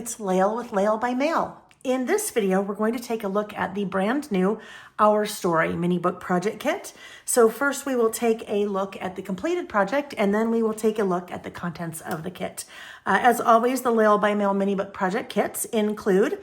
it's Lael with Lael by Mail. In this video, we're going to take a look at the brand new Our Story mini book project kit. So first we will take a look at the completed project, and then we will take a look at the contents of the kit. As always, the Lael by Mail mini book project kits include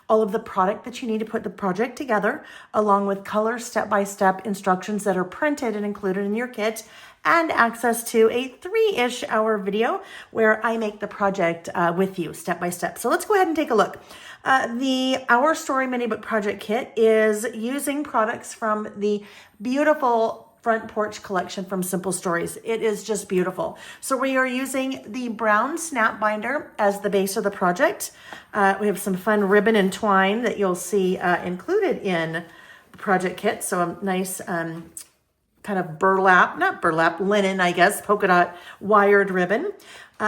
all of the product that you need to put the project together, along with color step-by-step instructions that are printed and included in your kit, and access to a 3-ish hour video where I make the project with you step by step. So let's go ahead and take a look. The Our Story mini book project kit is using products from the beautiful Front Porch collection from Simple Stories. It is just beautiful. So we are using the brown snap binder as the base of the project. We have some fun ribbon and twine that you'll see included in the project kit. So a nice kind of linen, I guess, polka dot wired ribbon.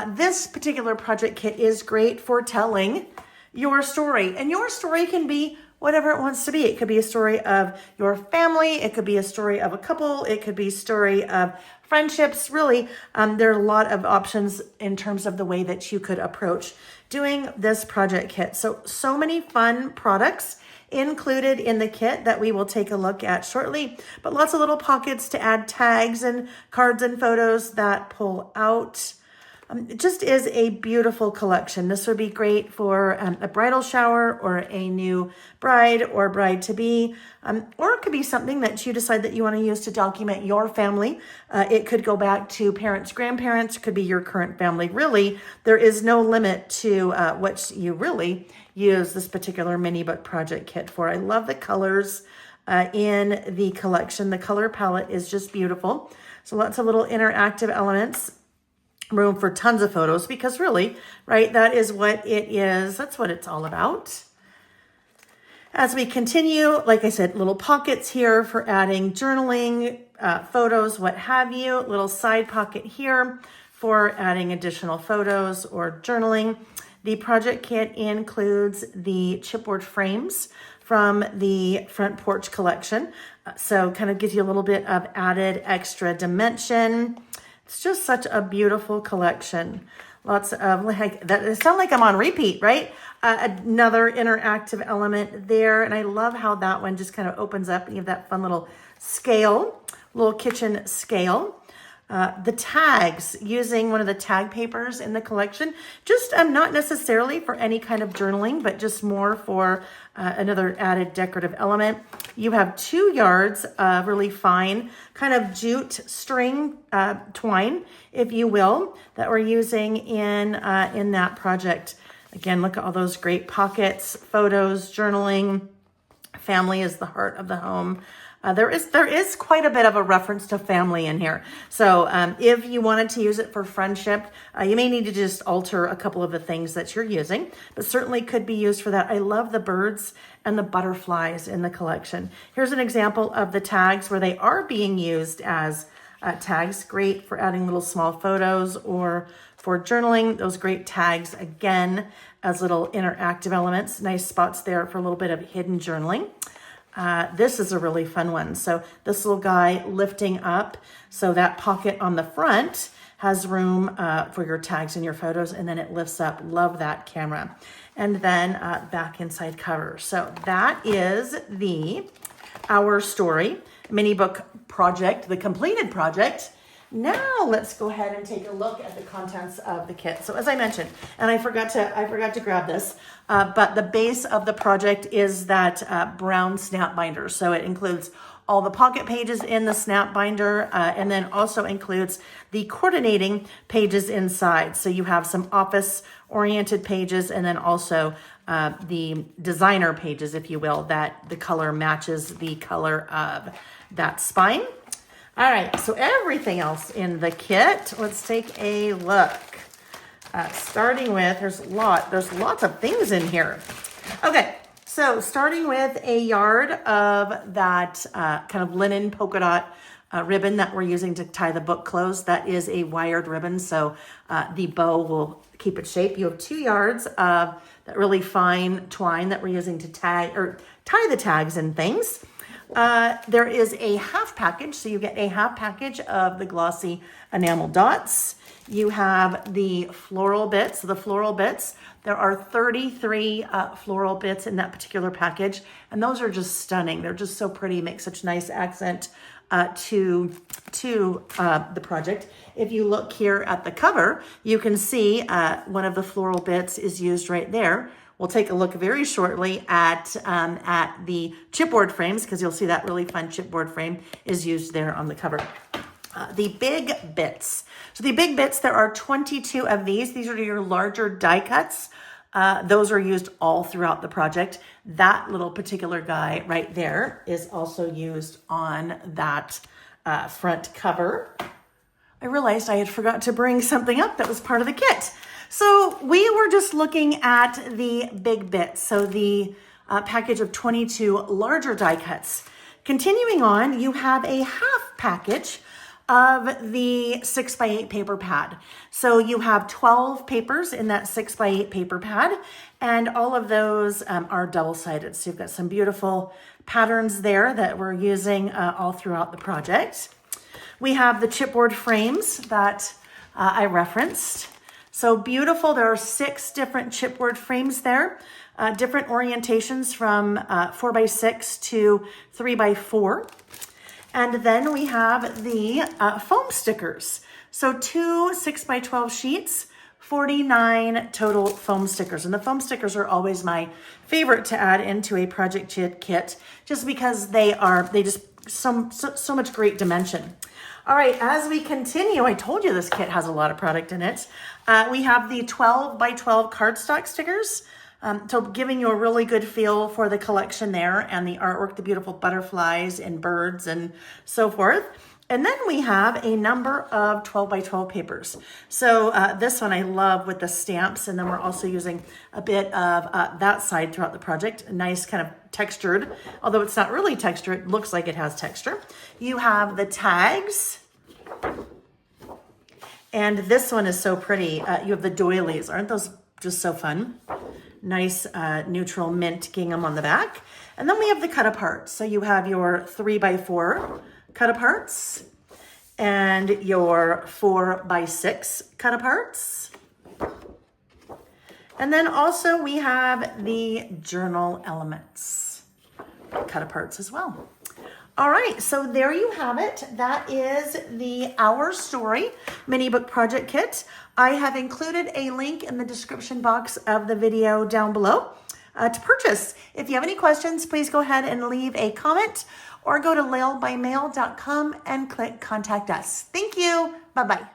This particular project kit is great for telling your story, and your story can be whatever it wants to be. It could be a story of your family. It could be a story of a couple. It could be a story of friendships. Really, there are a lot of options in terms of the way that you could approach doing this project kit. So many fun products included in the kit that we will take a look at shortly, but lots of little pockets to add tags and cards and photos that pull out. It just is a beautiful collection. This would be great for a bridal shower or a new bride or bride-to-be, or it could be something that you decide that you want to use to document your family. It could go back to parents, grandparents, it could be your current family. Really, there is no limit to what you really use this particular mini book project kit for. I love the colors in the collection. The color palette is just beautiful. So lots of little interactive elements. Room for tons of photos, because really, right, that is what it is. That's what it's all about. As we continue, like I said, little pockets here for adding journaling, photos, what have you. Little side pocket here for adding additional photos or journaling. The project kit includes the chipboard frames from the Front Porch collection. So kind of gives you a little bit of added extra dimension. It's just such a beautiful collection. Lots of, like, that. It sounds like I'm on repeat, right? Another interactive element there. And I love how that one just kind of opens up and you have that fun little scale, little kitchen scale. The tags, using one of the tag papers in the collection, just not necessarily for any kind of journaling, but just more for another added decorative element. You have 2 yards of really fine kind of jute string twine, if you will, that we're using in that project. Again, look at all those great pockets, photos, journaling. Family is the heart of the home. There is quite a bit of a reference to family in here. So if you wanted to use it for friendship, you may need to just alter a couple of the things that you're using, but certainly could be used for that. I love the birds and the butterflies in the collection. Here's an example of the tags where they are being used as tags. Great for adding little small photos or for journaling. Those great tags, again, as little interactive elements. Nice spots there for a little bit of hidden journaling. This is a really fun one. So this little guy lifting up, so that pocket on the front has room for your tags and your photos, and then it lifts up. Love that camera. And then back inside cover. So that is the Our Story mini book project, the completed project. Now let's go ahead and take a look at the contents of the kit. So as I mentioned, and I forgot to grab this, but the base of the project is that brown snap binder. So it includes all the pocket pages in the snap binder, and then also includes the coordinating pages inside. So you have some office-oriented pages, and then also the designer pages, if you will, that the color matches the color of that spine. All right, so everything else in the kit, let's take a look. Starting with, there's lots of things in here. Okay, so starting with a yard of that kind of linen polka dot ribbon that we're using to tie the book closed. That is a wired ribbon, so the bow will keep its shape. You have 2 yards of that really fine twine that we're using to tie the tags and things. There is a half package, so you get a half package of the glossy enamel dots. You have the floral bits. So the floral bits, there are 33 floral bits in that particular package, and those are just stunning. They're just so pretty, make such nice accent to the project. If you look here at the cover, you can see one of the floral bits is used right there. We'll take a look very shortly at the chipboard frames, because you'll see that really fun chipboard frame is used there on the cover. The big bits. So the big bits, there are 22 of these. These are your larger die cuts. Those are used all throughout the project. That little particular guy right there is also used on that front cover. I realized I had forgot to bring something up that was part of the kit. So we were just looking at the big bits. So the package of 22 larger die cuts. Continuing on, you have a half package of the 6x8 paper pad. So you have 12 papers in that 6x8 paper pad, and all of those are double-sided. So you've got some beautiful patterns there that we're using all throughout the project. We have the chipboard frames that I referenced. So beautiful. There are 6 different chipboard frames there, different orientations from 4x6 to 3x4. And then we have the foam stickers. So 2 6x12 sheets, 49 total foam stickers. And the foam stickers are always my favorite to add into a project kit, just because they just so much great dimension. All right, as we continue, I told you this kit has a lot of product in it. We have the 12x12 cardstock stickers. So giving you a really good feel for the collection there and the artwork, the beautiful butterflies and birds and so forth. And then we have a number of 12x12 papers. So this one I love with the stamps, and then we're also using a bit of that side throughout the project. A nice kind of textured, although it's not really textured, it looks like it has texture. You have the tags. And this one is so pretty. You have the doilies. Aren't those just so fun? Nice neutral mint gingham on the back. And then we have the cut aparts. So you have your 3x4 cut aparts and your 4x6 cut aparts. And then also we have the journal elements cut aparts as well. All right, so there you have it. That is the Our Story mini book project kit. I have included a link in the description box of the video down below to purchase. If you have any questions, please go ahead and leave a comment or go to lailbymail.com and click Contact Us. Thank you. Bye-bye.